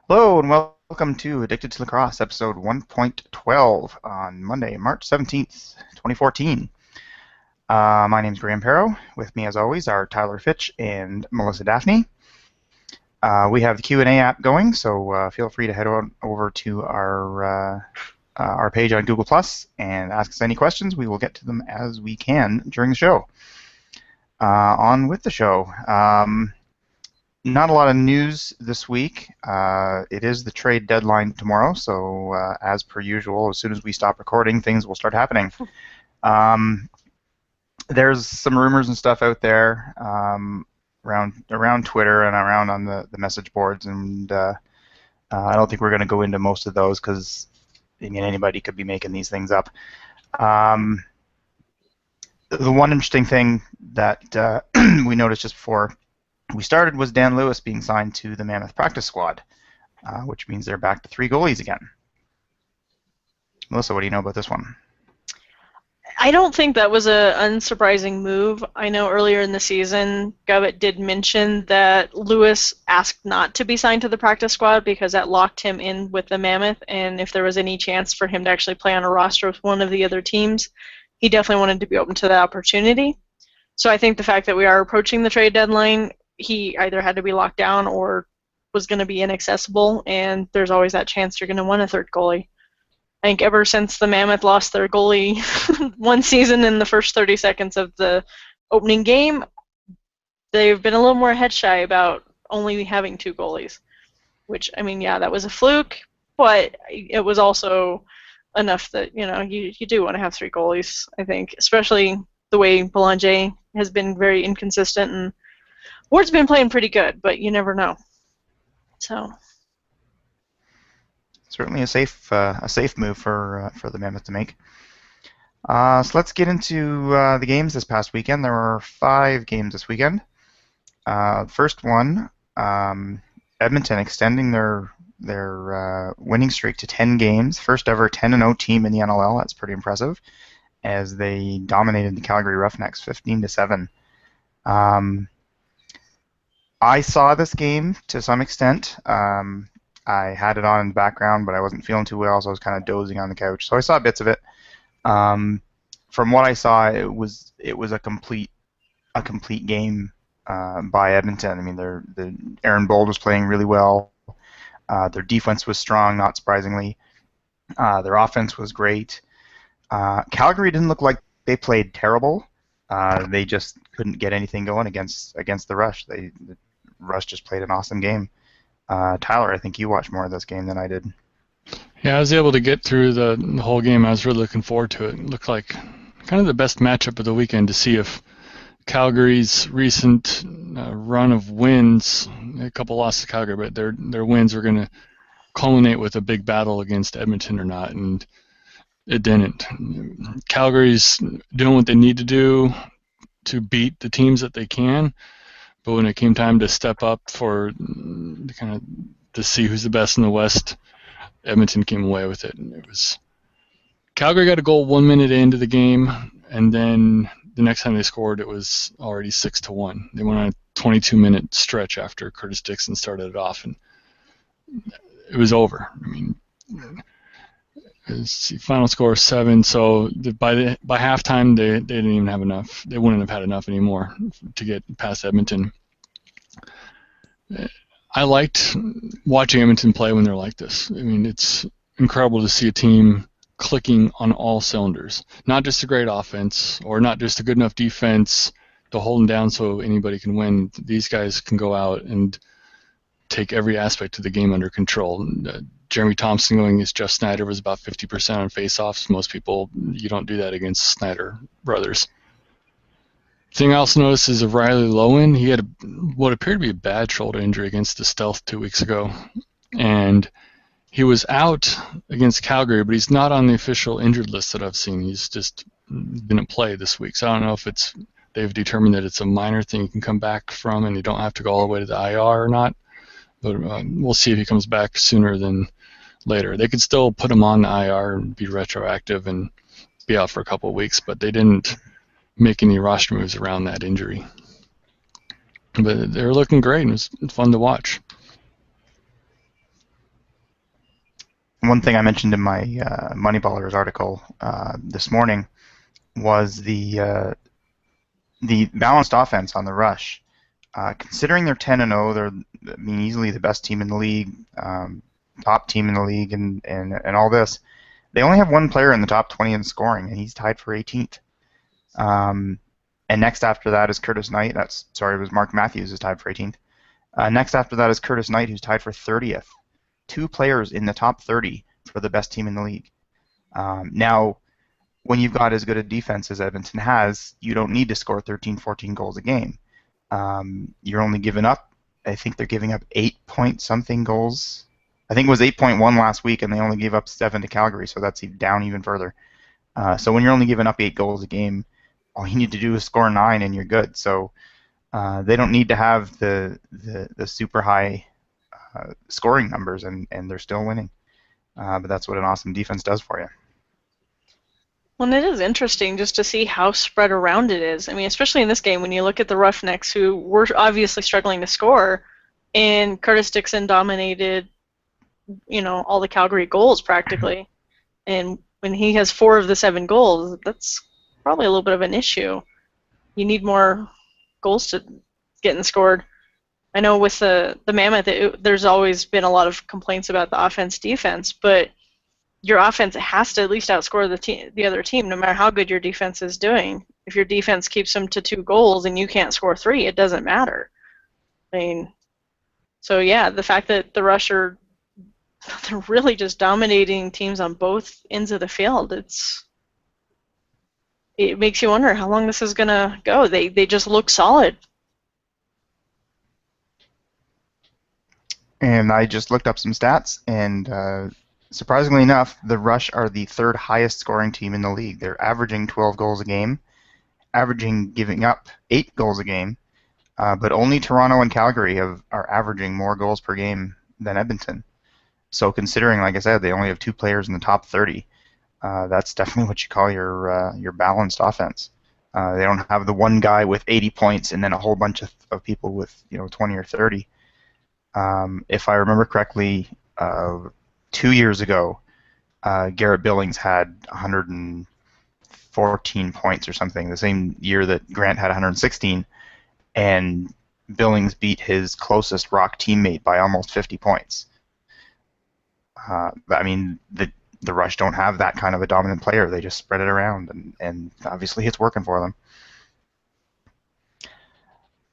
Hello and welcome to Addicted to Lacrosse, episode 1.12 on Monday, March 17th, 2014. My name's Graham Perro. With me, as always, are Tyler Fitch and Melissa Daphne. We have the Q&A app going, so feel free to head on over to our page on Google Plus and ask us any questions. We will get to them as we can during the show. On with the show. Not a lot of news this week. It is the trade deadline tomorrow, so as per usual, as soon as we stop recording, things will start happening. There's some rumors and stuff out there around Twitter and around on the message boards, and I don't think we're going to go into most of those because anybody could be making these things up. The one interesting thing that we noticed just before we started was Dan Lewis being signed to the Mammoth practice squad, which means they're back to 3 goalies again. Melissa, what do you know about this one? I don't think that was an unsurprising move. I know earlier in the season, Govett did mention that Lewis asked not to be signed to the practice squad because that locked him in with the Mammoth, and if there was any chance for him to actually play on a roster with one of the other teams, he definitely wanted to be open to that opportunity. So I think the fact that we are approaching the trade deadline, he either had to be locked down or was going to be inaccessible, and there's always that chance you're going to want a third goalie. I think ever since the Mammoth lost their goalie one season in the first 30 seconds of the opening game, they've been a little more head shy about only having 2 goalies. Which, I mean, yeah, that was a fluke, but it was also enough that, you do want to have 3 goalies, I think, especially the way Belanger has been very inconsistent, and Ward's been playing pretty good, but you never know. So certainly a safe move for the Mammoth to make. So let's get into the games this past weekend. There were 5 games this weekend. First one, Edmonton extending their winning streak to 10 games. First ever 10-0 team in the NLL. That's pretty impressive, as they dominated the Calgary Roughnecks 15-7. I saw this game to some extent. I had it on in the background, but I wasn't feeling too well, so I was kind of dozing on the couch. So I saw bits of it. From what I saw, it was a complete game by Edmonton. I mean, the Aaron Bold was playing really well. Their defense was strong, not surprisingly. Their offense was great. Calgary didn't look like they played terrible. They just couldn't get anything going against the Rush. The Rush just played an awesome game. Tyler, I think you watched more of this game than I did. Yeah, I was able to get through the whole game. I was really looking forward to it. It looked like kind of the best matchup of the weekend to see if Calgary's recent run of wins, a couple losses to Calgary, but their wins were going to culminate with a big battle against Edmonton or not, and it didn't. Calgary's doing what they need to do to beat the teams that they can, but when it came time to step up for kind of to see who's the best in the West, Edmonton came away with it. And it was Calgary got a goal 1 minute into the game, and then the next time they scored, it was already 6-1. They went on a 22-minute stretch after Curtis Dixon started it off, and it was over. I mean, final score 7. So by halftime, they didn't even have enough. They wouldn't have had enough anymore to get past Edmonton. I liked watching Edmonton play when they're like this. I mean, it's incredible to see a team clicking on all cylinders. Not just a great offense or not just a good enough defense to hold them down so anybody can win. These guys can go out and take every aspect of the game under control. Jeremy Thompson going against Jeff Snyder was about 50% on faceoffs. Most people, you don't do that against Snyder brothers. The thing I also noticed is of Riley Lowen. He had what appeared to be a bad shoulder injury against the Stealth 2 weeks ago. And he was out against Calgary, but he's not on the official injured list that I've seen. He's just didn't play this week. So I don't know if they've determined that it's a minor thing you can come back from and you don't have to go all the way to the IR or not. But we'll see if he comes back sooner than later. They could still put him on the IR and be retroactive and be out for a couple of weeks, but they didn't make any roster moves around that injury. But they were looking great, and it was fun to watch. one thing I mentioned in my Moneyballers article this morning was the balanced offense on the rush. Considering they're 10-0, they're easily the best team in the league, top team in the league, and all this. They only have one player in the top 20 in scoring, and he's tied for 18th. And next after that is Curtis Knight. It was Mark Matthews is tied for 18th. Next after that is Curtis Knight, who's tied for 30th. Two players in the top 30 for the best team in the league. Now, when you've got as good a defense as Edmonton has, you don't need to score 13, 14 goals a game. You're only giving up, I think they're giving up 8-point-something goals. I think it was 8.1 last week, and they only gave up 7 to Calgary, so that's down even further. So when you're only giving up 8 goals a game, all you need to do is score 9 and you're good. So they don't need to have the super high scoring numbers, and they're still winning. But that's what an awesome defense does for you. Well, it is interesting just to see how spread around it is. I mean, especially in this game, when you look at the Roughnecks, who were obviously struggling to score, and Curtis Dixon dominated, all the Calgary goals practically. And when he has 4 of the 7 goals, that's probably a little bit of an issue. You need more goals to getting scored. I know with the Mammoth, there's always been a lot of complaints about the offense-defense, but your offense has to at least outscore the other team, no matter how good your defense is doing. If your defense keeps them to 2 goals and you can't score 3, it doesn't matter. I mean, so yeah, the fact that the Rush they're really just dominating teams on both ends of the field, it makes you wonder how long this is going to go. They just look solid. And I just looked up some stats, and surprisingly enough, the Rush are the 3rd highest scoring team in the league. They're averaging 12 goals a game, giving up 8 goals a game, but only Toronto and Calgary are averaging more goals per game than Edmonton. So considering, like I said, they only have 2 players in the top 30, that's definitely what you call your balanced offense. They don't have the one guy with 80 points and then a whole bunch of people with 20 or 30. If I remember correctly, 2 years ago, Garrett Billings had 114 points or something, the same year that Grant had 116, and Billings beat his closest Rock teammate by almost 50 points. I mean, the Rush don't have that kind of a dominant player. They just spread it around, and obviously it's working for them.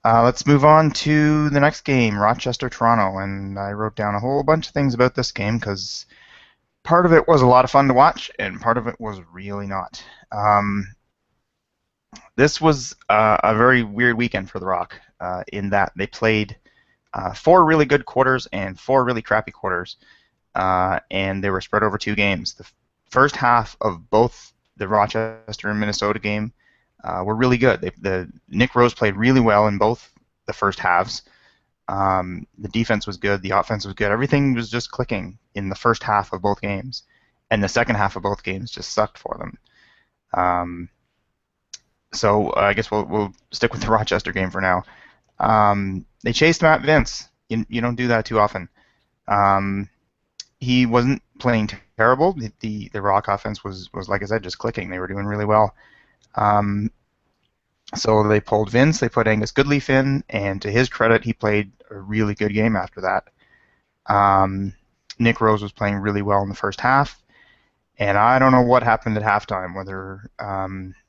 Let's move on to the next game, Rochester-Toronto, and I wrote down a whole bunch of things about this game because part of it was a lot of fun to watch, and part of it was really not. This was a very weird weekend for the Rock in that they played 4 really good quarters and 4 really crappy quarters, and they were spread over 2 games. The first half of both the Rochester and Minnesota game were really good. Nick Rose played really well in both the first halves. The defense was good. The offense was good. Everything was just clicking in the first half of both games, and the second half of both games just sucked for them. So I guess we'll stick with the Rochester game for now. They chased Matt Vince. You don't do that too often. He wasn't playing terrible. The Rock offense was, like I said, just clicking. They were doing really well. So they pulled Vince, they put Angus Goodleaf in, and to his credit, he played a really good game after that. Nick Rose was playing really well in the first half, and I don't know what happened at halftime, whether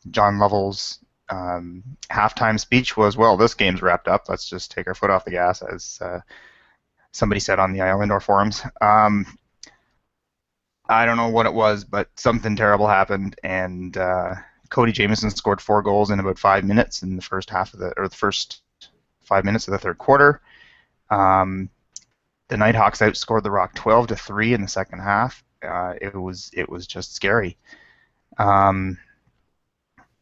John Lovell's halftime speech was, well, this game's wrapped up, let's just take our foot off the gas, as somebody said on the Islandor forums. I don't know what it was, but something terrible happened, and Cody Jamieson scored 4 goals in about 5 minutes in the first 5 minutes of the third quarter. The Nighthawks outscored the Rock 12-3 in the second half. It was just scary.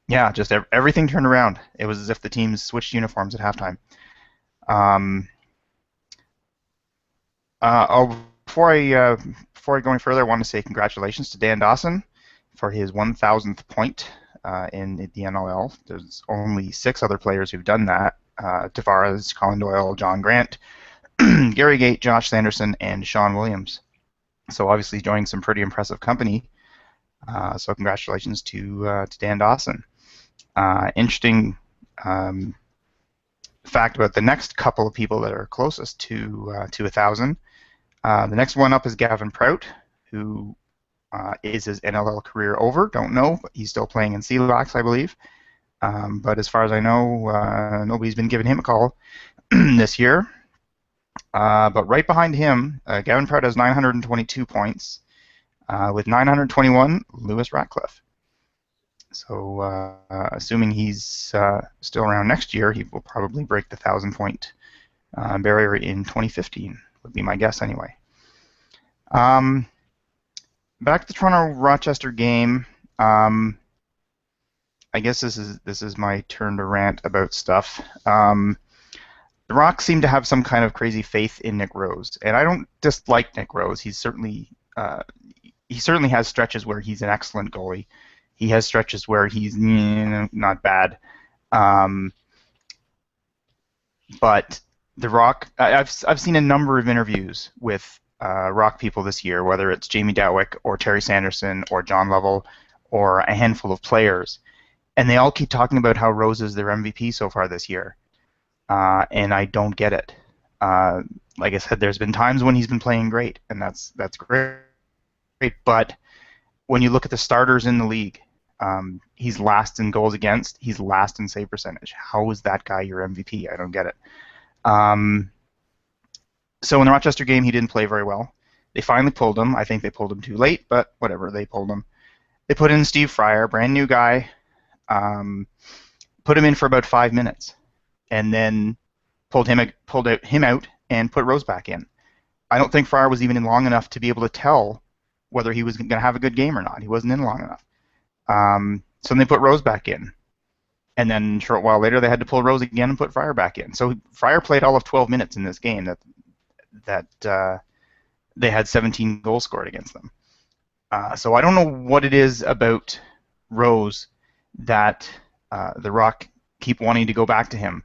Just everything turned around. It was as if the teams switched uniforms at halftime. Before I go any further, I want to say congratulations to Dan Dawson for his 1,000th point in the NLL. There's only 6 other players who've done that. Tavares, Colin Doyle, John Grant, Gary Gate, Josh Sanderson, and Sean Williams. So obviously joining some pretty impressive company. So congratulations to Dan Dawson. Interesting fact about the next couple of people that are closest to 1,000. The next one up is Gavin Prout, who is his NLL career over? Don't know, but he's still playing in CLAX, I believe. But as far as I know, nobody's been giving him a call this year. But right behind him, Gavin Prout has 922 points. With 921, Lewis Ratcliffe. So assuming he's still around next year, he will probably break the 1,000-point barrier in 2015, would be my guess anyway. Back to the Toronto-Rochester game. I guess this is my turn to rant about stuff. The Rock seem to have some kind of crazy faith in Nick Rose, and I don't dislike Nick Rose. He certainly has stretches where he's an excellent goalie. He has stretches where he's not bad. But the Rock, I've seen a number of interviews with Rock people this year, whether it's Jamie Datwick or Terry Sanderson or John Lovell or a handful of players, and they all keep talking about how Rose is their MVP so far this year, and I don't get it. Like I said, there's been times when he's been playing great, and that's great. But when you look at the starters in the league, he's last in goals against. He's last in save percentage. How is that guy your MVP? I don't get it. So in the Rochester game, he didn't play very well. They finally pulled him. I think they pulled him too late, but whatever. They pulled him. They put in Steve Fryer, brand new guy. Put him in for about 5 minutes, and then pulled him out and put Rose back in. I don't think Fryer was even in long enough to be able to tell whether he was going to have a good game or not. He wasn't in long enough. So they put Rose back in. And then a short while later, they had to pull Rose again and put Fryer back in. So Fryer played all of 12 minutes in this game that they had 17 goals scored against them. So I don't know what it is about Rose that the Rock keep wanting to go back to him.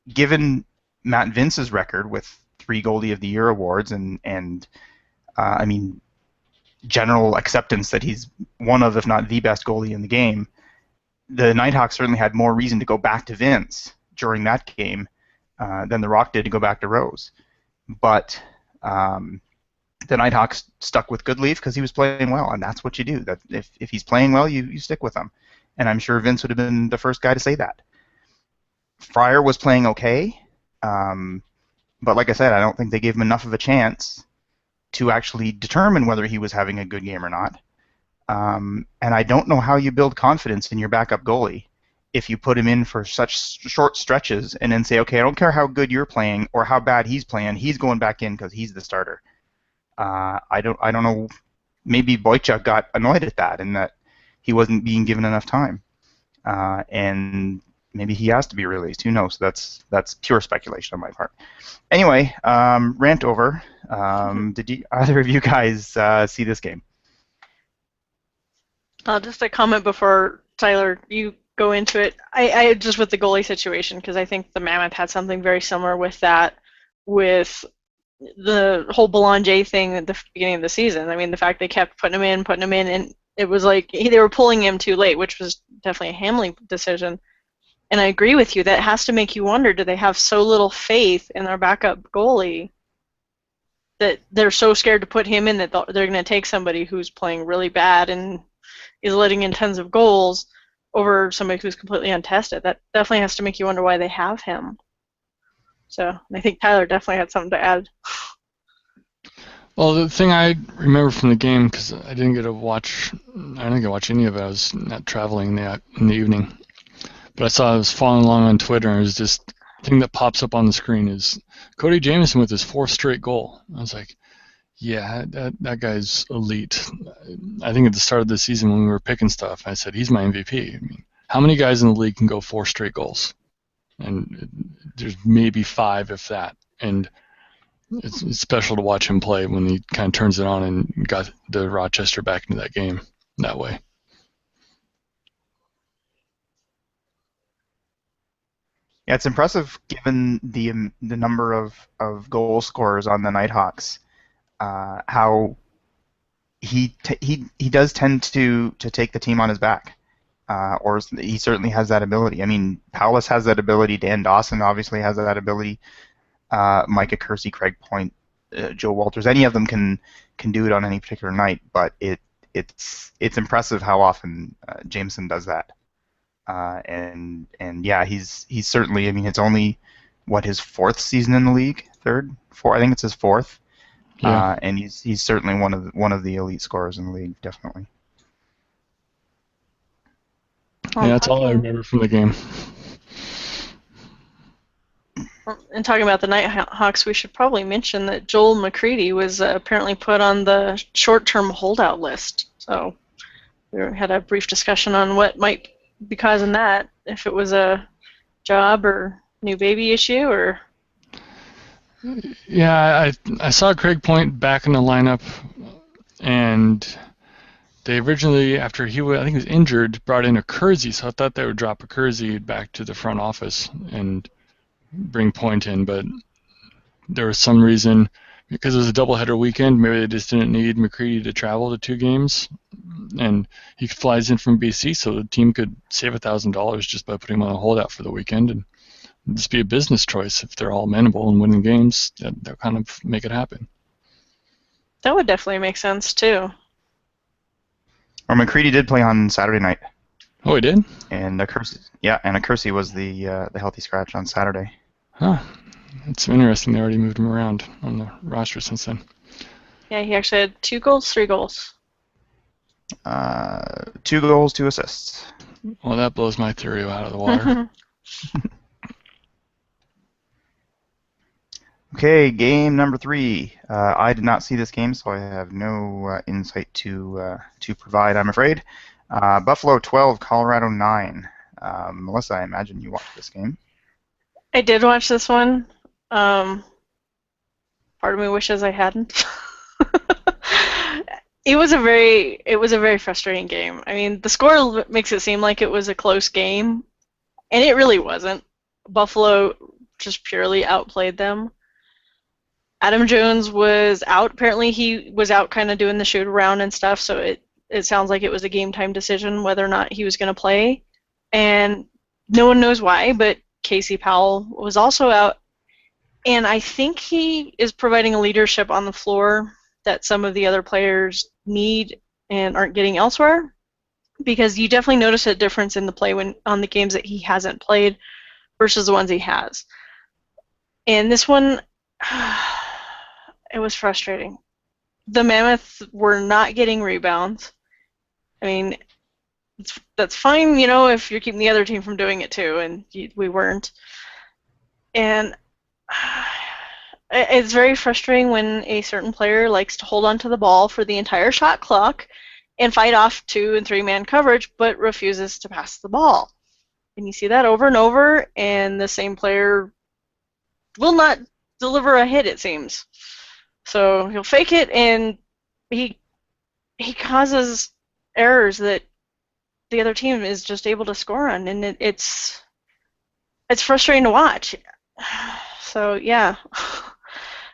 Given Matt Vince's record with 3 Goalie of the Year awards and I mean, general acceptance that he's one of, if not the best goalie in the game, the Nighthawks certainly had more reason to go back to Vince during that game than the Rock did to go back to Rose. But the Nighthawks stuck with Goodleaf because he was playing well, and that's what you do. That if he's playing well, you stick with him. And I'm sure Vince would have been the first guy to say that. Fryer was playing okay, but like I said, I don't think they gave him enough of a chance to actually determine whether he was having a good game or not. And I don't know how you build confidence in your backup goalie if you put him in for such short stretches and then say, okay, I don't care how good you're playing or how bad he's playing, he's going back in because he's the starter. I don't know. Maybe Boychuk got annoyed at that and that he wasn't being given enough time, and maybe he has to be released. Who knows? That's pure speculation on my part. Anyway, rant over. Did either of you guys see this game? Just a comment before Tyler, you go into it. I just with the goalie situation, because I think the Mammoth had something very similar with that, with the whole Belanger thing at the beginning of the season. I mean, the fact they kept putting him in, and it was like they were pulling him too late, which was definitely a handling decision. And I agree with you. That has to make you wonder, do they have so little faith in their backup goalie that they're so scared to put him in that they're going to take somebody who's playing really bad and is letting in tons of goals over somebody who's completely untested? That definitely has to make you wonder why they have him. So I think Tyler definitely had something to add. Well, the thing I remember from the game, because I didn't get to watch any of it. I was not traveling in the evening. But I was following along on Twitter, and it was just the thing that pops up on the screen is Cody Jamieson with his 4th straight goal. I was like, yeah, that guy's elite. I think at the start of the season when we were picking stuff, I said, he's my MVP. I mean, how many guys in the league can go 4 straight goals? And there's maybe 5, if that. And it's special to watch him play when he kind of turns it on and got the Rochester back into that game that way. Yeah, it's impressive given the number of goal scorers on the Nighthawks. how he does tend to take the team on his back, or he certainly has that ability. I mean, Paulus has that ability. Dan Dawson obviously has that ability. Micah Kersey, Craig Point, Joe Walters, any of them can do it on any particular night. But it's impressive how often Jameson does that. And yeah, he's certainly. I mean, it's only his fourth season in the league, fourth. I think it's his fourth. Yeah. And he's certainly one of the elite scorers in the league, definitely. Yeah, that's all I remember from the game. And talking about the Nighthawks, we should probably mention that Joel McCready was apparently put on the short-term holdout list. So we had a brief discussion on what might be causing that, if it was a job or new baby issue or... Yeah, I saw Craig Point back in the lineup, and they originally, after I think he was injured, brought in a Kersey, so I thought they would drop a Kersey back to the front office and bring Point in, but there was some reason, because it was a doubleheader weekend, maybe they just didn't need McCready to travel to 2 games, and he flies in from BC, so the team could save $1,000 just by putting him on a holdout for the weekend, and just be a business choice. If they're all amenable and winning games, they'll kind of make it happen. That would definitely make sense too. Or McCready did play on Saturday night. Oh, he did? And Kersey was the healthy scratch on Saturday. Huh. It's interesting. They already moved him around on the roster since then. Yeah, he actually had 2 goals, 3 goals. 2 goals, 2 assists. Well, that blows my theory out of the water. Okay, game number 3. I did not see this game, so I have no insight to provide, I'm afraid. Buffalo 12, Colorado 9. Melissa, I imagine you watched this game. I did watch this one. Part of me wishes I hadn't. It was a very frustrating game. I mean, the score makes it seem like it was a close game, and it really wasn't. Buffalo just purely outplayed them. Adam Jones was out. Apparently, he was out kind of doing the shoot around and stuff, so it sounds like it was a game time decision whether or not he was going to play. And no one knows why, but Casey Powell was also out. And I think he is providing a leadership on the floor that some of the other players need and aren't getting elsewhere, because you definitely notice a difference in the play on the games that he hasn't played versus the ones he has. And this one, it was frustrating. The Mammoths were not getting rebounds. I mean, that's fine, if you're keeping the other team from doing it too, and we weren't. And it's very frustrating when a certain player likes to hold on to the ball for the entire shot clock and fight off 2- and 3-man coverage, but refuses to pass the ball. And you see that over and over, and the same player will not deliver a hit, it seems. So he'll fake it, and he causes errors that the other team is just able to score on, and it's frustrating to watch. So yeah, I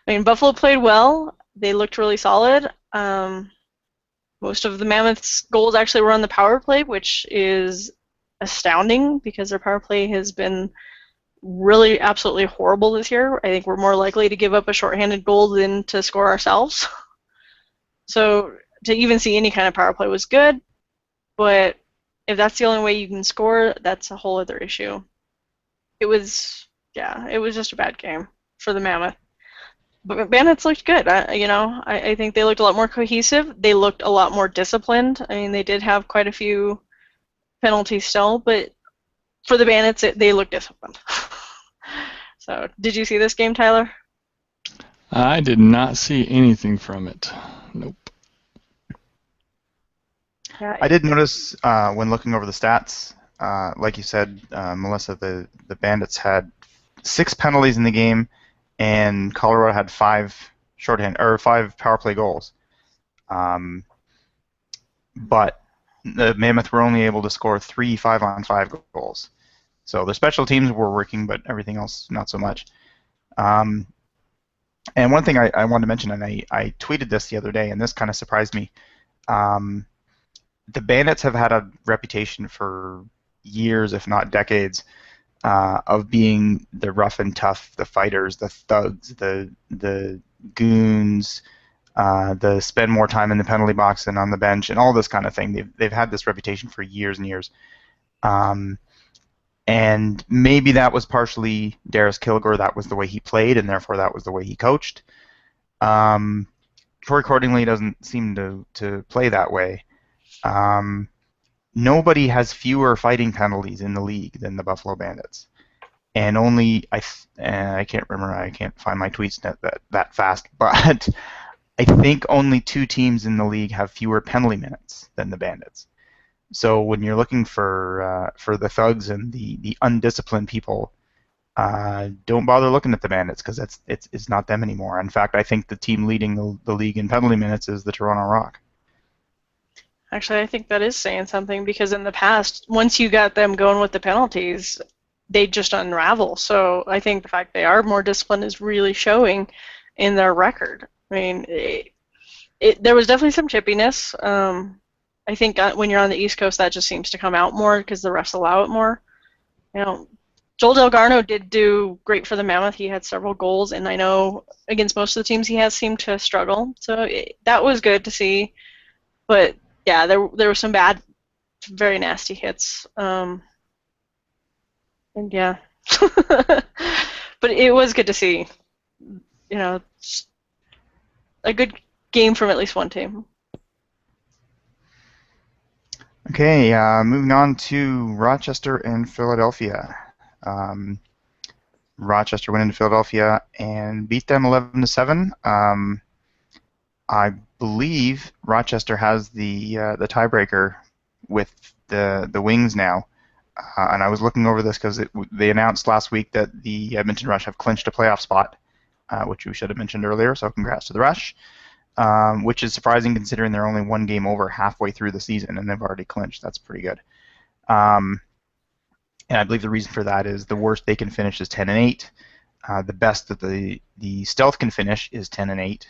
mean, Buffalo played well. They looked really solid. Most of the Mammoths' goals actually were on the power play, which is astounding because their power play has been really absolutely horrible this year. I think we're more likely to give up a shorthanded goal than to score ourselves. So to even see any kind of power play was good, but if that's the only way you can score, that's a whole other issue. It was just a bad game for the Mammoth. But Bandits looked good. I think they looked a lot more cohesive. They looked a lot more disciplined. I mean, they did have quite a few penalties still, but for the Bandits, they looked disciplined. So, did you see this game, Tyler? I did not see anything from it. Nope. Yeah, I did notice when looking over the stats, like you said, Melissa, the Bandits had 6 penalties in the game, and Colorado had 5 power play goals. But the Mammoth were only able to score 3 5-on-5 goals. So their special teams were working, but everything else not so much. And one thing I wanted to mention, and I tweeted this the other day, and this kind of surprised me. Um, the Bandits have had a reputation for years, if not decades, of being the rough and tough, the fighters, the thugs, the goons, the spend more time in the penalty box than on the bench, and all this kind of thing. They've had this reputation for years and years. Um, and maybe that was partially Darius Kilgore. That was the way he played, and therefore that was the way he coached. Troy Cordingley doesn't seem to play that way. Nobody has fewer fighting penalties in the league than the Buffalo Bandits, and only I can't remember. I can't find my tweets that fast, but I think only 2 teams in the league have fewer penalty minutes than the Bandits. So when you're looking for the thugs and the undisciplined people, don't bother looking at the Bandits, because it's not them anymore. In fact, I think the team leading the league in penalty minutes is the Toronto Rock. Actually, I think that is saying something, because in the past, once you got them going with the penalties, they just unravel. So I think the fact they are more disciplined is really showing in their record. I mean, there was definitely some chippiness. I think when you're on the East Coast, that just seems to come out more because the refs allow it more. You know, Joel Delgarno did do great for the Mammoth. He had several goals, and I know against most of the teams he has seemed to struggle. So that was good to see. But yeah, there were some bad, very nasty hits. And yeah, but it was good to see. You know, a good game from at least one team. Okay, moving on to Rochester and Philadelphia. Rochester went into Philadelphia and beat them 11-7. I believe Rochester has the tiebreaker with the Wings now. And I was looking over this because they announced last week that the Edmonton Rush have clinched a playoff spot, which we should have mentioned earlier. So congrats to the Rush. Which is surprising considering they're only 1 game over halfway through the season and they've already clinched. That's pretty good. And I believe the reason for that is the worst they can finish is 10-8. The best that the Stealth can finish is 10-8,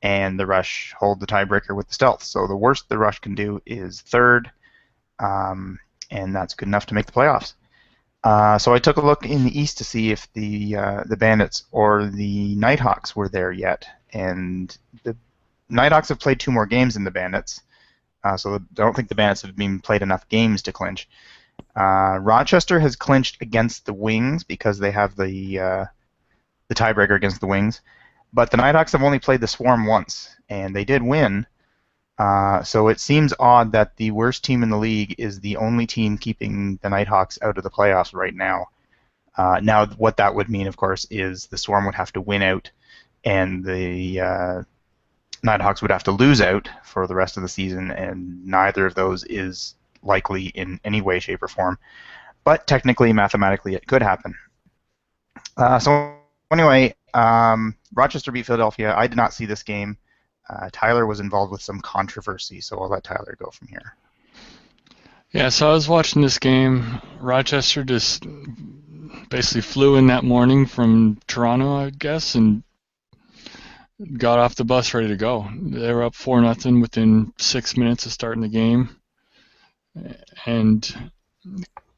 and the Rush hold the tiebreaker with the Stealth. So the worst the Rush can do is 3rd, and that's good enough to make the playoffs. So I took a look in the East to see if the Bandits or the Nighthawks were there yet, and the Nighthawks have played 2 more games than the Bandits, so I don't think the Bandits have been played enough games to clinch. Rochester has clinched against the Wings because they have the tiebreaker against the Wings, but the Nighthawks have only played the Swarm once, and they did win. So it seems odd that the worst team in the league is the only team keeping the Nighthawks out of the playoffs right now. Now, what that would mean, of course, is the Swarm would have to win out, and the Nighthawks would have to lose out for the rest of the season, and neither of those is likely in any way, shape, or form. But technically, mathematically, it could happen. So anyway, Rochester beat Philadelphia. I did not see this game. Tyler was involved with some controversy, so I'll let Tyler go from here. Yeah, so I was watching this game. Rochester just basically flew in that morning from Toronto, I guess, and got off the bus ready to go. They were up 4-0 within 6 minutes of starting the game, and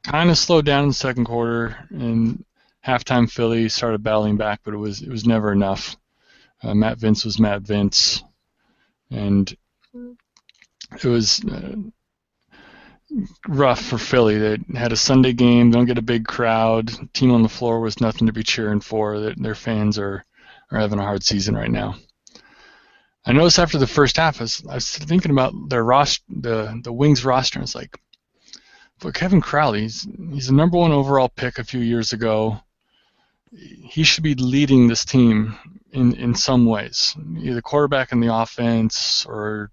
kind of slowed down in the second quarter. And halftime, Philly started battling back, but it was never enough. Matt Vince was Matt Vince, and it was rough for Philly. They had a Sunday game, don't get a big crowd. Team on the floor was nothing to be cheering for. Their fans are having a hard season right now. I noticed after the first half, I was thinking about their roster, the Wings roster, and it's like, but Kevin Crowley, he's a number 1 overall pick a few years ago. He should be leading this team in some ways, either quarterback in the offense or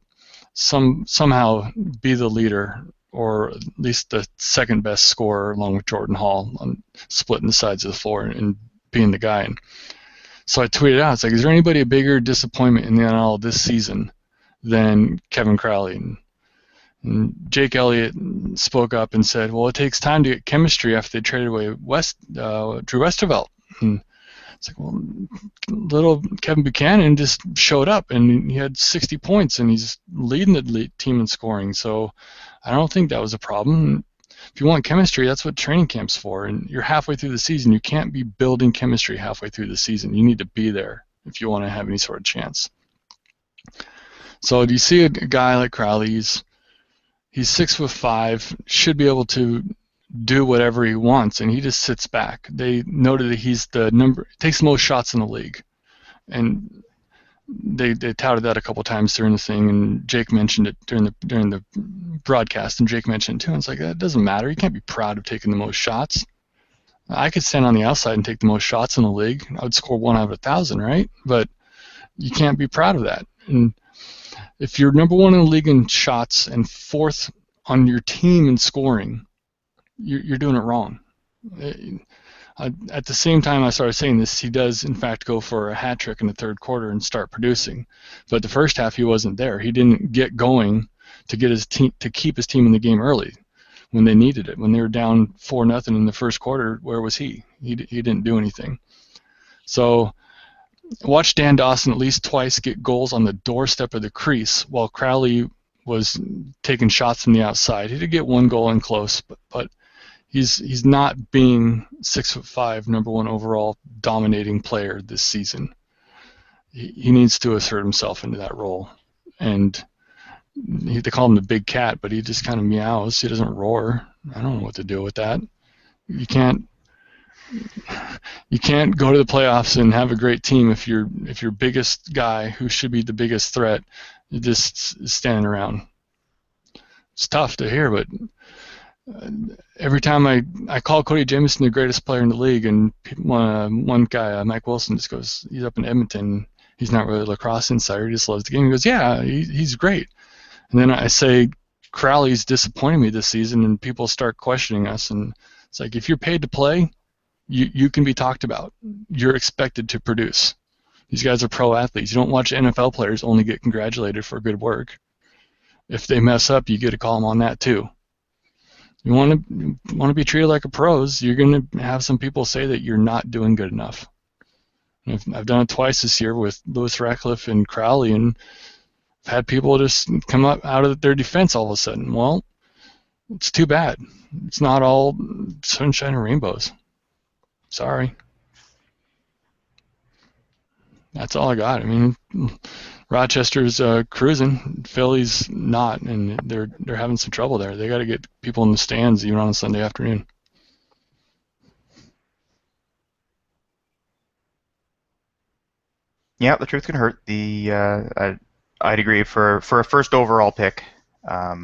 somehow be the leader, or at least the second best scorer along with Jordan Hall, on splitting the sides of the floor and being the guy. And so I tweeted out, it's like, is there anybody a bigger disappointment in the NL this season than Kevin Crowley? And Jake Elliott spoke up and said, well, it takes time to get chemistry after they traded away Drew Westervelt. And It's like, well, little Kevin Buchanan just showed up and he had 60 points and he's leading the team in scoring. So I don't think that was a problem. If you want chemistry, that's what training camp's for. And you're halfway through the season. You can't be building chemistry halfway through the season. You need to be there if you want to have any sort of chance. So do you see a guy like Crowley? He's 6'5", should be able to do whatever he wants, and he just sits back. They noted that he's takes the most shots in the league, and they touted that a couple times during the thing, and Jake mentioned it during the broadcast, and Jake mentioned it too. And it's like, that doesn't matter. You can't be proud of taking the most shots. I could stand on the outside and take the most shots in the league. I would score 1 out of 1,000, right? But you can't be proud of that. And if you're number 1 in the league in shots and 4th on your team in scoring, you're doing it wrong. At the same time I started saying this, he does in fact go for a hat trick in the 3rd quarter and start producing. But the first half he wasn't there. He didn't get going to get his team to keep his team in the game early when they needed it. When they were down 4-0 in the 1st quarter, where was he? He didn't do anything. So watch Dan Dawson at least twice get goals on the doorstep of the crease while Crowley was taking shots from the outside. He did get 1 goal in close, but he's not being 6'5", number 1 overall dominating player this season. He needs to assert himself into that role. And they call him the big cat, but he just kind of meows. He doesn't roar. I don't know what to do with that. You can't go to the playoffs and have a great team if your biggest guy, who should be the biggest threat, just is standing around. It's tough to hear, but every time I call Cody Jamieson the greatest player in the league, and one guy, Mike Wilson, just goes, he's up in Edmonton, he's not really a lacrosse insider, he just loves the game. He goes, yeah, he's great. And then I say, Crowley's disappointing me this season, and people start questioning us. And it's like, if you're paid to play, you can be talked about. You're expected to produce. These guys are pro athletes. You don't watch NFL players only get congratulated for good work. If they mess up, you get to call them on that too. You want to be treated like a pros, you're going to have some people say that you're not doing good enough. I've done it twice this year with Lewis Ratcliffe and Crowley, and I've had people just come up out of their defense all of a sudden. Well, it's too bad. It's not all sunshine and rainbows. Sorry. That's all I got. I mean, Rochester's cruising, Philly's not, and they're having some trouble there. They got to get people in the stands even on a Sunday afternoon. Yeah, the truth can hurt. I'd agree for a first overall pick. I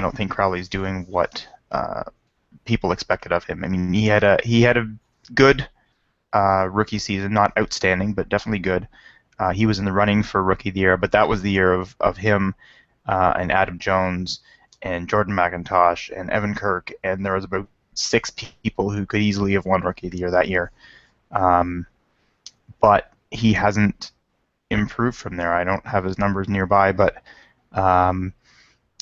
don't think Crowley's doing what people expected of him. I mean, he had a good rookie season, not outstanding, but definitely good. He was in the running for Rookie of the Year, but that was the year of him and Adam Jones and Jordan McIntosh and Evan Kirk, and there was about 6 people who could easily have won Rookie of the Year that year. But he hasn't improved from there. I don't have his numbers nearby, but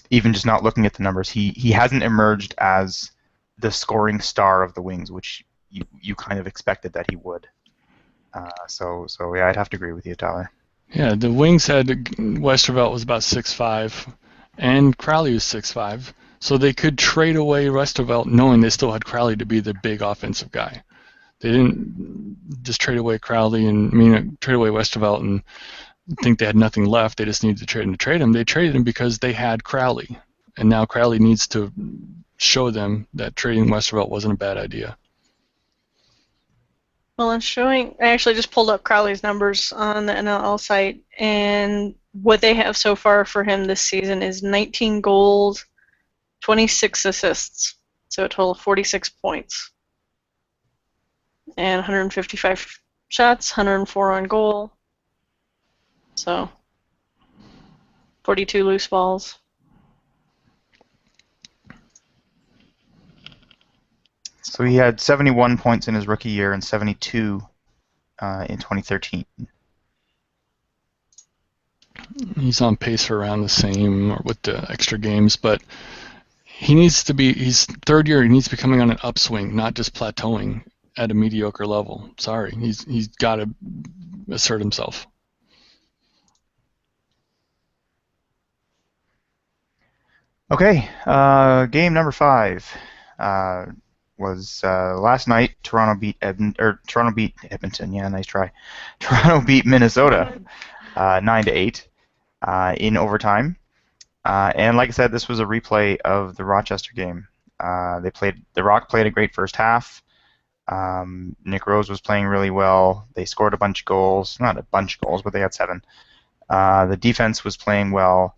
even just not looking at the numbers, he hasn't emerged as the scoring star of the Wings, which you kind of expected that he would. So yeah, I'd have to agree with you, Tyler. Yeah, the Wings had Westervelt was about 6'5", and Crowley was 6'5", so they could trade away Westervelt knowing they still had Crowley to be the big offensive guy. They didn't just trade away trade away Westervelt and think they had nothing left. They just needed to trade him. They traded him because they had Crowley, and now Crowley needs to show them that trading Westervelt wasn't a bad idea. Well, I actually just pulled up Crowley's numbers on the NLL site, and what they have so far for him this season is 19 goals, 26 assists, so a total of 46 points. And 155 shots, 104 on goal, so 42 loose balls. So he had 71 points in his rookie year and 72 in 2013. He's on pace for around the same or with the extra games, but he's 3rd year, he needs to be coming on an upswing, not just plateauing. at a mediocre level. Sorry, he's got to assert himself. Okay, game number 5 was last night. Toronto beat Edmonton. Yeah, nice try. Toronto beat Minnesota 9-8 in overtime. And like I said, this was a replay of the Rochester game. The Rock played a great first half. Nick Rose was playing really well. They scored a bunch of goals. Not a bunch of goals, but they had 7. The defense was playing well.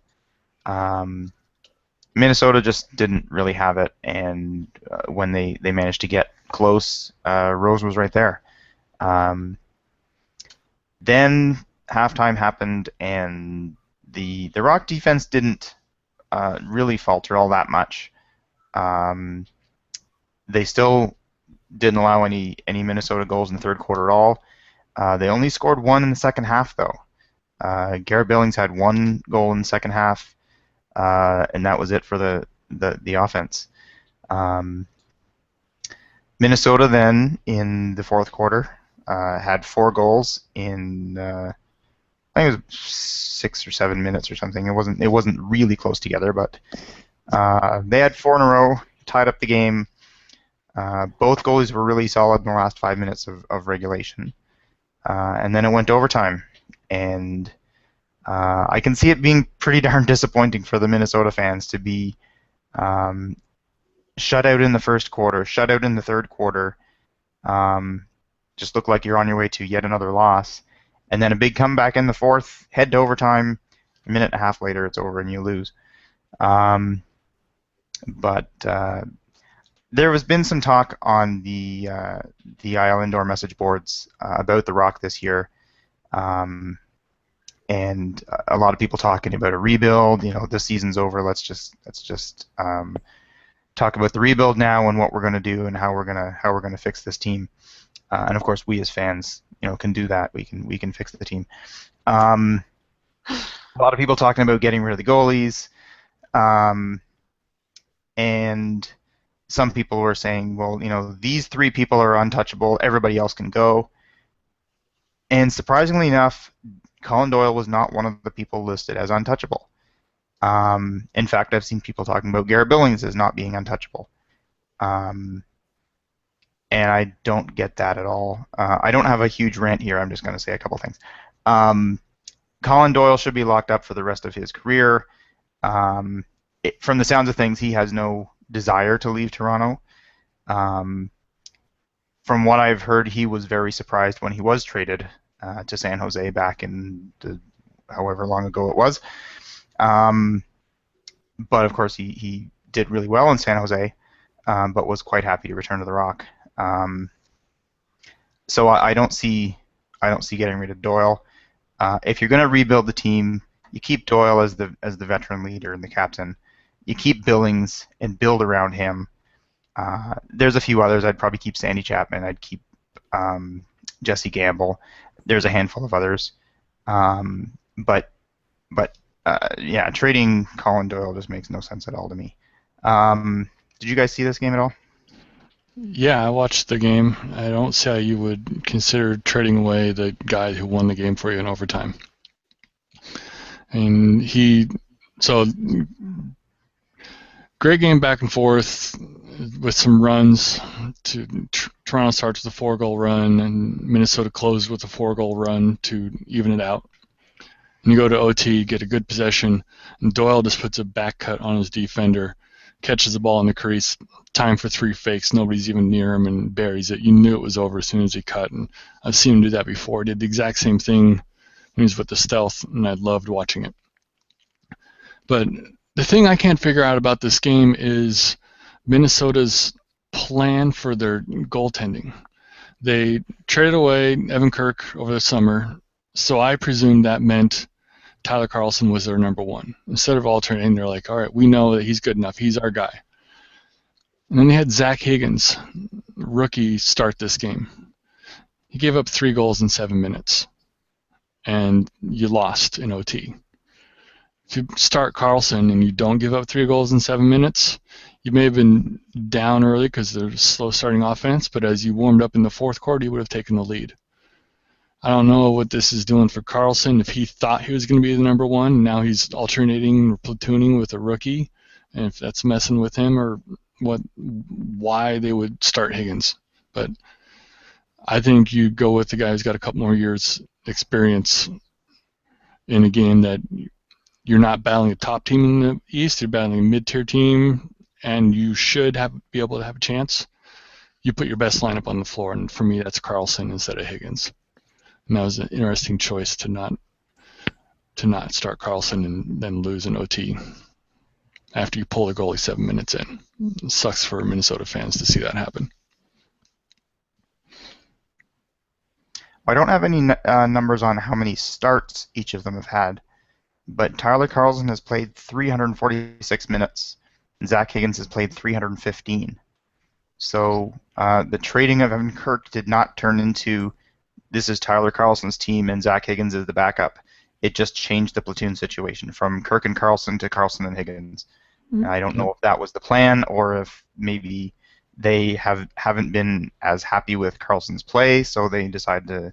Minnesota just didn't really have it, and when they managed to get close, Rose was right there. Then halftime happened, and the Rock defense didn't really falter all that much. They still didn't allow any Minnesota goals in the third quarter at all. They only scored 1 in the second half, though. Garrett Billings had 1 goal in the second half, and that was it for the offense. Minnesota then, in the fourth quarter, had 4 goals in I think it was 6 or 7 minutes or something. It wasn't really close together, but they had 4 in a row, tied up the game. Both goalies were really solid in the last 5 minutes of regulation, and then it went to overtime. And I can see it being pretty darn disappointing for the Minnesota fans to be shut out in the first quarter, shut out in the third quarter. Just look like you're on your way to yet another loss. And then a big comeback in the fourth, head to overtime. A minute and a half later, it's over and you lose. But there has been some talk on the IL Indoor message boards about the Rock this year. And a lot of people talking about a rebuild. You know, this season's over. Let's just talk about the rebuild now and what we're going to do and how we're gonna fix this team. And of course, we as fans, can do that. We can fix the team. A lot of people talking about getting rid of the goalies, and some people were saying, well, these 3 people are untouchable. Everybody else can go. And surprisingly enough, Colin Doyle was not one of the people listed as untouchable. In fact, I've seen people talking about Garrett Billings as not being untouchable. And I don't get that at all. I don't have a huge rant here. I'm just going to say a couple things. Colin Doyle should be locked up for the rest of his career. From the sounds of things, he has no desire to leave Toronto. From what I've heard, he was very surprised when he was traded to San Jose back in however long ago it was. But of course, he did really well in San Jose, but was quite happy to return to the Rock. So I don't see getting rid of Doyle. If you're going to rebuild the team, you keep Doyle as the veteran leader and the captain. You keep Billings and build around him. There's a few others. I'd probably keep Sandy Chapman. I'd keep Jesse Gamble. There's a handful of others. But trading Colin Doyle just makes no sense at all to me. Did you guys see this game at all? Yeah, I watched the game. I don't see how you would consider trading away the guy who won the game for you in overtime. And great game back and forth with some runs. Toronto starts with a 4-goal run, and Minnesota closed with a 4-goal run to even it out. And you go to OT, get a good possession, and Doyle just puts a back cut on his defender, catches the ball in the crease, time for 3 fakes, nobody's even near him, and buries it. You knew it was over as soon as he cut, and I've seen him do that before. He did the exact same thing when he was with the Stealth, and I loved watching it. But the thing I can't figure out about this game is Minnesota's plan for their goaltending. They traded away Evan Kirk over the summer, so I presumed that meant Tyler Carlson was their number 1. Instead of alternating, they're like, all right, we know that he's good enough. He's our guy. And then they had Zach Higgins, rookie, start this game. He gave up 3 goals in 7 minutes, and you lost in OT. If you start Carlson and you don't give up 3 goals in 7 minutes, You may have been down early because they're slow starting offense, but as you warmed up in the fourth quarter, you would have taken the lead. I don't know what this is doing for Carlson. If he thought he was going to be the number one, now he's alternating or platooning with a rookie, and if that's messing with him or why they would start Higgins. But I think you go with the guy who's got a couple more years experience in a game that you're not battling a top team in the East, you're battling a mid-tier team, and you should be able to have a chance. You put your best lineup on the floor, and for me, that's Carlson instead of Higgins. And that was an interesting choice to not start Carlson and then lose an OT after you pull the goalie 7 minutes in. It sucks for Minnesota fans to see that happen. I don't have any numbers on how many starts each of them have had, but Tyler Carlson has played 346 minutes, and Zach Higgins has played 315. So the trading of Evan Kirk did not turn into this is Tyler Carlson's team and Zach Higgins is the backup. It just changed the platoon situation from Kirk and Carlson to Carlson and Higgins. Mm-hmm. I don't know if that was the plan or if maybe they haven't been as happy with Carlson's play, so they decided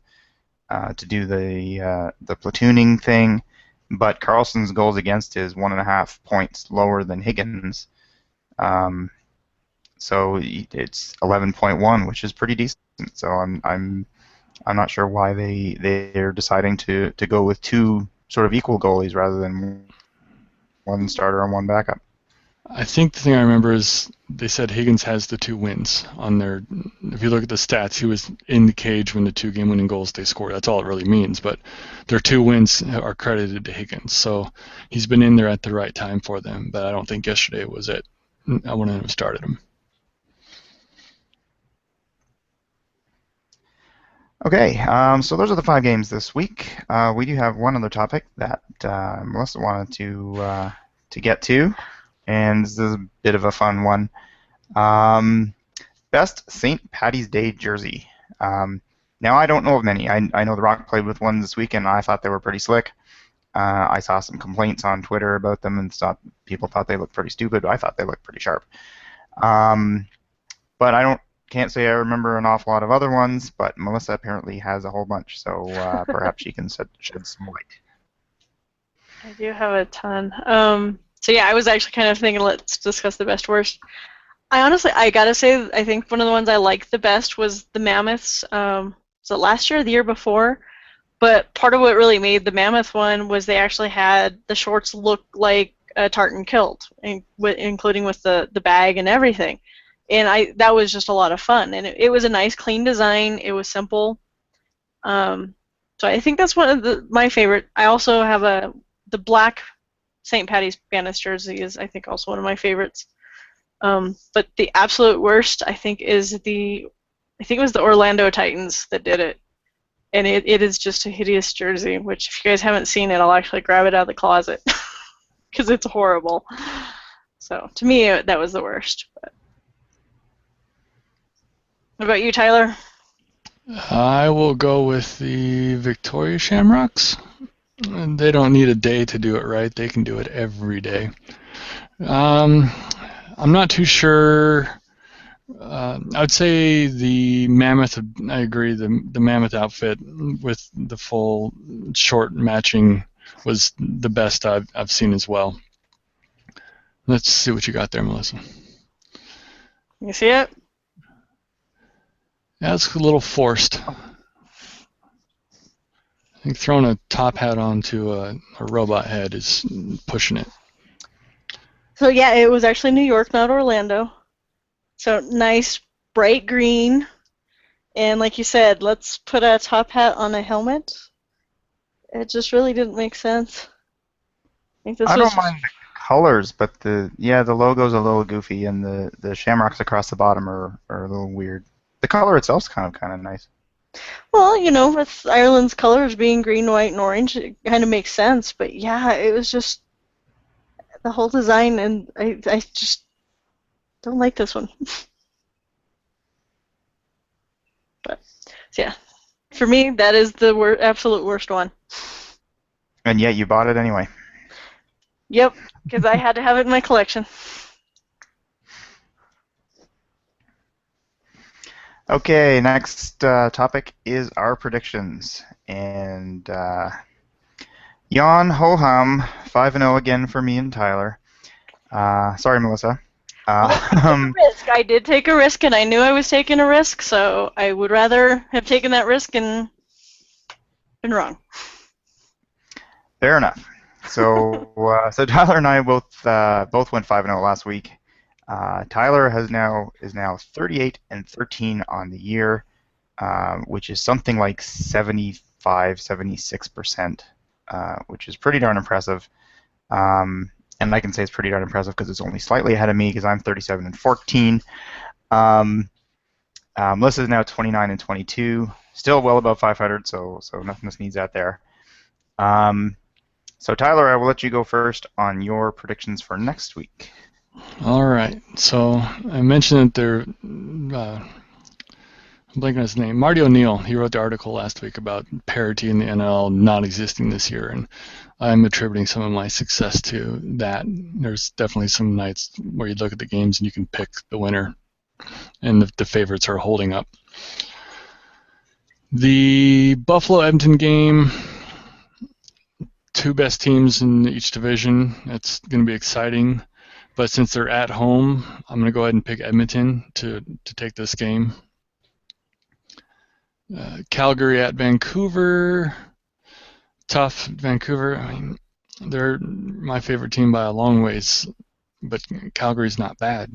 to do the platooning thing. But Carlson's goals against is 1.5 points lower than Higgins, so it's 11.1, which is pretty decent. So I'm not sure why they're deciding to go with two sort of equal goalies rather than one starter and one backup. I think the thing I remember is they said Higgins has the 2 wins on their. If you look at the stats, he was in the cage when the 2 game-winning goals they scored. That's all it really means. But their 2 wins are credited to Higgins, so he's been in there at the right time for them. But I don't think yesterday was it. I wouldn't have started him. Okay, so those are the 5 games this week. We do have one other topic that Melissa wanted to get to, and this is a bit of a fun one. Best St. Paddy's Day jersey. Now, I don't know of many. I know The Rock played with one this weekend, and I thought they were pretty slick. I saw some complaints on Twitter about them, and people thought they looked pretty stupid. I thought they looked pretty sharp. But I can't say I remember an awful lot of other ones, but Melissa apparently has a whole bunch, so perhaps she can shed some light. I do have a ton. So yeah, I was actually kind of thinking let's discuss the best worst. I gotta say, I think one of the ones I liked the best was the Mammoths. Was it last year or the year before? But part of what really made the Mammoth one was they actually had the shorts look like a tartan kilt, including with the bag and everything. And that was just a lot of fun. And it was a nice, clean design. It was simple. So I think that's one of my favorite. I also have the black St. Paddy's Bandits jersey is, I think, also one of my favorites. But the absolute worst, I think, is it was the Orlando Titans that did it. And it is just a hideous jersey, which if you guys haven't seen it, I'll actually grab it out of the closet because it's horrible. So to me, that was the worst. But. What about you, Tyler? I will go with the Victoria Shamrocks. They don't need a day to do it right. They can do it every day. I'm not too sure. I'd say the Mammoth, I agree, the Mammoth outfit with the full short matching was the best I've seen as well. Let's see what you got there, Melissa. You see it? Yeah, it's a little forced. I think throwing a top hat onto a robot head is pushing it. So yeah, it was actually New York, not Orlando. So nice, bright green. And like you said, let's put a top hat on a helmet. It just really didn't make sense. I don't mind the colors, but the logo's a little goofy, and the shamrocks across the bottom are a little weird. The color itself's kind of nice. Well, with Ireland's colors being green, white, and orange, it kind of makes sense. But yeah, it was just the whole design, and I just don't like this one. But yeah, for me, that is the absolute worst one. And yet you bought it anyway. Yep, because I had to have it in my collection. Okay, next topic is our predictions. And Jan Ho-hum, 5-0 again for me and Tyler. Sorry, Melissa. Well, I took a risk. I did take a risk, and I knew I was taking a risk, so I would rather have taken that risk and been wrong. Fair enough. So, so Tyler and I both went 5-0 last week. Tyler is now 38-13 on the year, which is something like 76%, which is pretty darn impressive. And I can say it's pretty darn impressive because it's only slightly ahead of me because I'm 37-14. Melissa is now 29-22, still well above 500, so nothing sneeze at there. So Tyler, I will let you go first on your predictions for next week. All right. So I mentioned that I'm blanking on his name. Marty O'Neill, he wrote the article last week about parity in the NL not existing this year, and I'm attributing some of my success to that. There's definitely some nights where you look at the games and you can pick the winner, and the favorites are holding up. The Buffalo-Edmonton game, two best teams in each division. It's going to be exciting. But since they're at home, I'm going to go ahead and pick Edmonton to take this game. Calgary at Vancouver. Tough. Vancouver, I mean, they're my favorite team by a long ways, but Calgary's not bad.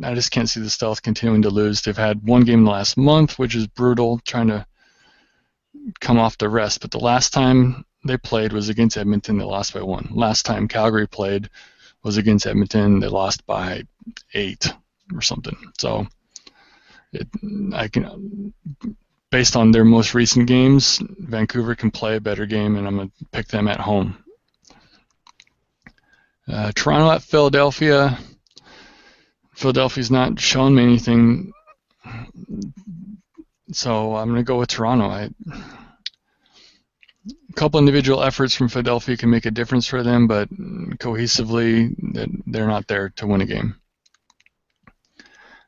I just can't see the Stealth continuing to lose. They've had one game in the last month, which is brutal, trying to come off the rest. But the last time they played was against Edmonton. They lost by 1. Last time Calgary played was against Edmonton. They lost by 8 or something. So based on their most recent games, Vancouver can play a better game, and I'm going to pick them at home. Toronto at Philadelphia. Philadelphia's not shown me anything, so I'm going to go with Toronto. A couple individual efforts from Philadelphia can make a difference for them, but cohesively, they're not there to win a game.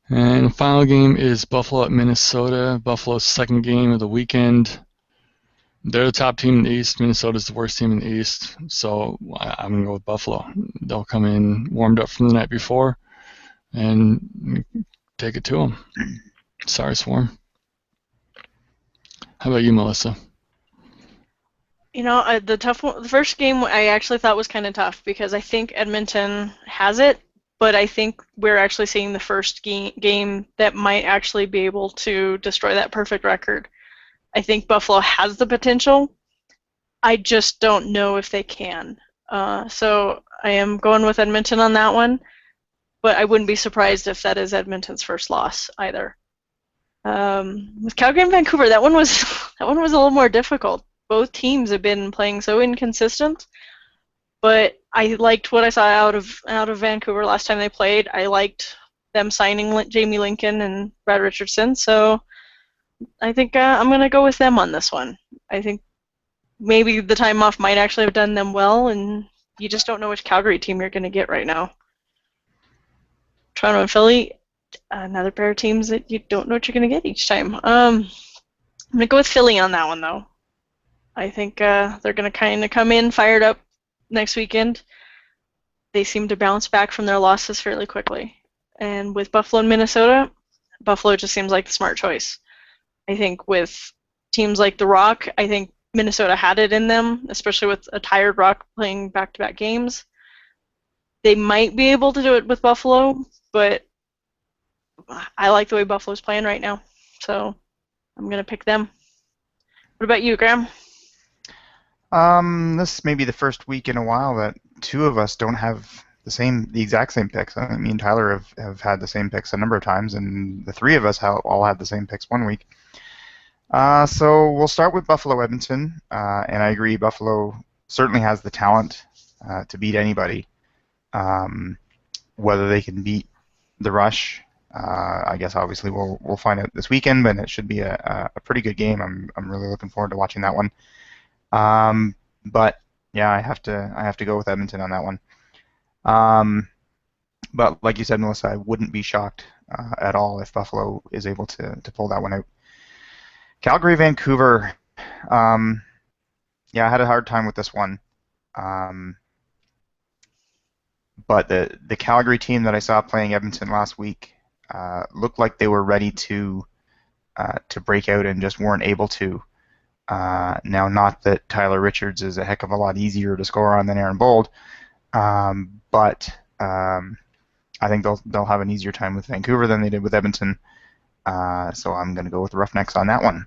And the final game is Buffalo at Minnesota. Buffalo's second game of the weekend. They're the top team in the East. Minnesota's the worst team in the East, so I'm going to go with Buffalo. They'll come in warmed up from the night before and take it to them. Sorry, Swarm. How about you, Melissa? You know, the first game I actually thought was kind of tough because I think Edmonton has it, but I think we're actually seeing the first game that might actually be able to destroy that perfect record. I think Buffalo has the potential. I just don't know if they can. So I am going with Edmonton on that one, but I wouldn't be surprised if that is Edmonton's first loss either. With Calgary and Vancouver, that one was a little more difficult. Both teams have been playing so inconsistent, but I liked what I saw out of Vancouver last time they played. I liked them signing Jamie Lincoln and Brad Richardson, so I think I'm going to go with them on this one. I think maybe the time off might actually have done them well, and you just don't know which Calgary team you're going to get right now. Toronto and Philly, another pair of teams that you don't know what you're going to get each time. I'm going to go with Philly on that one, though. I think they're going to kind of come in fired up next weekend. They seem to bounce back from their losses fairly quickly. And with Buffalo and Minnesota, Buffalo just seems like the smart choice. I think with teams like the Rock, I think Minnesota had it in them, especially with a tired Rock playing back-to-back games. They might be able to do it with Buffalo, but I like the way Buffalo's playing right now, so I'm going to pick them. What about you, Graham? This may be the first week in a while that two of us don't have the exact same picks. I think me and Tyler have had the same picks a number of times, and the three of us all had the same picks one week. So we'll start with Buffalo-Edmonton, and I agree, Buffalo certainly has the talent to beat anybody. Whether they can beat the Rush, I guess obviously we'll find out this weekend, but it should be a pretty good game. I'm really looking forward to watching that one. But yeah, I have to go with Edmonton on that one. But like you said, Melissa, I wouldn't be shocked at all if Buffalo is able to pull that one out. Calgary, Vancouver. Yeah, I had a hard time with this one. But the Calgary team that I saw playing Edmonton last week looked like they were ready to break out and just weren't able to. Now, not that Tyler Richards is a heck of a lot easier to score on than Aaron Bold, but I think they'll have an easier time with Vancouver than they did with Edmonton. So I'm going to go with the Roughnecks on that one.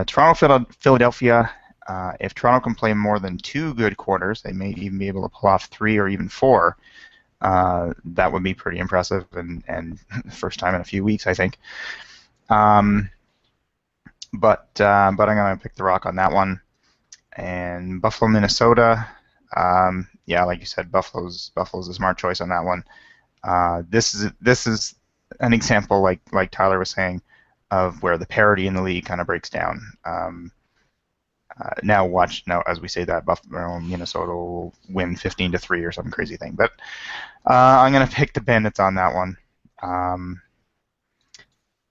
Toronto, Philadelphia. If Toronto can play more than 2 good quarters, they may even be able to pull off 3 or even 4. That would be pretty impressive, and first time in a few weeks, I think. But I'm going to pick the Rock on that one. And Buffalo, Minnesota. Yeah, like you said, Buffalo's a smart choice on that one. This is an example, like Tyler was saying, of where the parity in the league kind of breaks down. Now, as we say that, Buffalo, Minnesota will win 15-3 or some crazy thing. But I'm going to pick the Bandits on that one.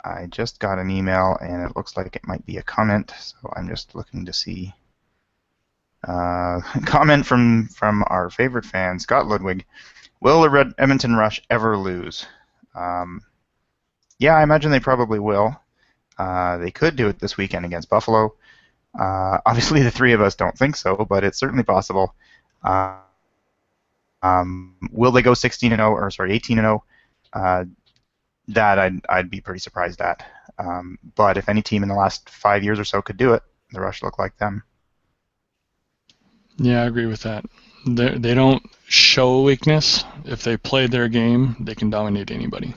I just got an email, and it looks like it might be a comment, so I'm just looking to see. Comment from our favorite fan, Scott Ludwig. Will the Red Edmonton Rush ever lose? Yeah, I imagine they probably will. They could do it this weekend against Buffalo. Obviously, the 3 of us don't think so, but it's certainly possible. Will they go 16-0 or 18-0? That I'd be pretty surprised at. But if any team in the last 5 years or so could do it, the Rush look like them. Yeah, I agree with that. They don't show weakness. If they play their game, they can dominate anybody.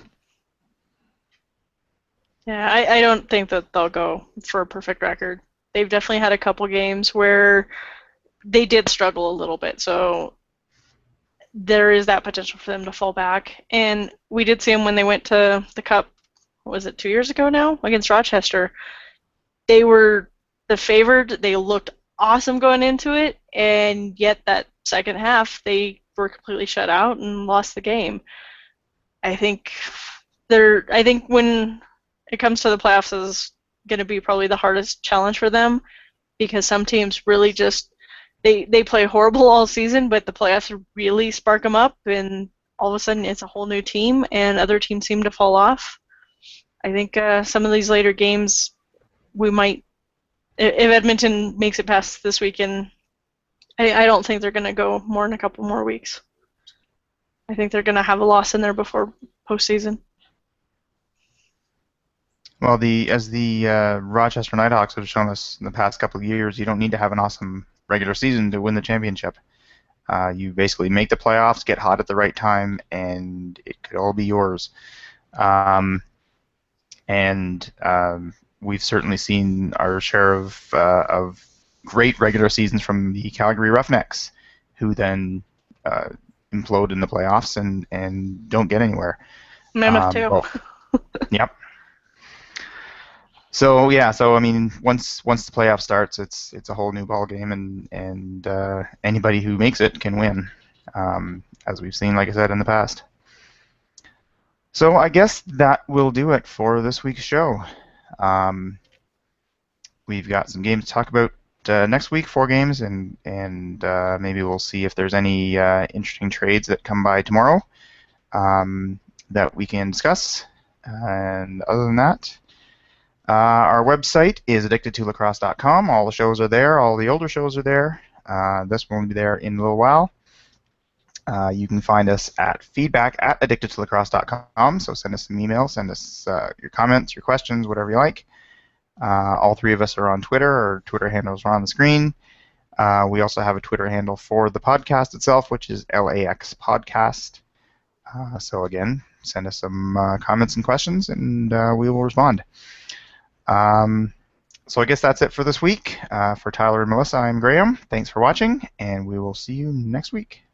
Yeah, I don't think that they'll go for a perfect record. They've definitely had a couple games where they did struggle a little bit, so there is that potential for them to fall back. And we did see them when they went to the Cup, what was it, 2 years ago now, against Rochester. They were the favored. They looked awesome going into it, and yet that second half they were completely shut out and lost the game. I think when it comes to the playoffs, is going to be probably the hardest challenge for them, because some teams really just they play horrible all season, but the playoffs really spark them up, and all of a sudden it's a whole new team, and other teams seem to fall off. I think some of these later games we might, if Edmonton makes it past this weekend, I don't think they're going to go more than a couple more weeks. I think they're going to have a loss in there before postseason. Well, as the Rochester Nighthawks have shown us in the past couple of years, you don't need to have an awesome regular season to win the championship. You basically make the playoffs, get hot at the right time, and it could all be yours. We've certainly seen our share of great regular seasons from the Calgary Roughnecks, who then implode in the playoffs and don't get anywhere. Mammoth too. Yep. So yeah, I mean, once the playoff starts, it's a whole new ball game, and anybody who makes it can win, as we've seen, like I said, in the past. So I guess that will do it for this week's show. We've got some games to talk about next week, 4 games, and maybe we'll see if there's any interesting trades that come by tomorrow that we can discuss. And other than that, our website is addictedtolacrosse.com. All the shows are there. All the older shows are there. This one will be there in a little while. You can find us at feedback@addictedtolacrosse.com. So send us some emails, send us your comments, your questions, whatever you like. All 3 of us are on Twitter. Our Twitter handles are on the screen. We also have a Twitter handle for the podcast itself, which is LAX Podcast. So again, send us some comments and questions, and we will respond. So I guess that's it for this week. For Tyler and Melissa, I'm Graham. Thanks for watching, and we will see you next week.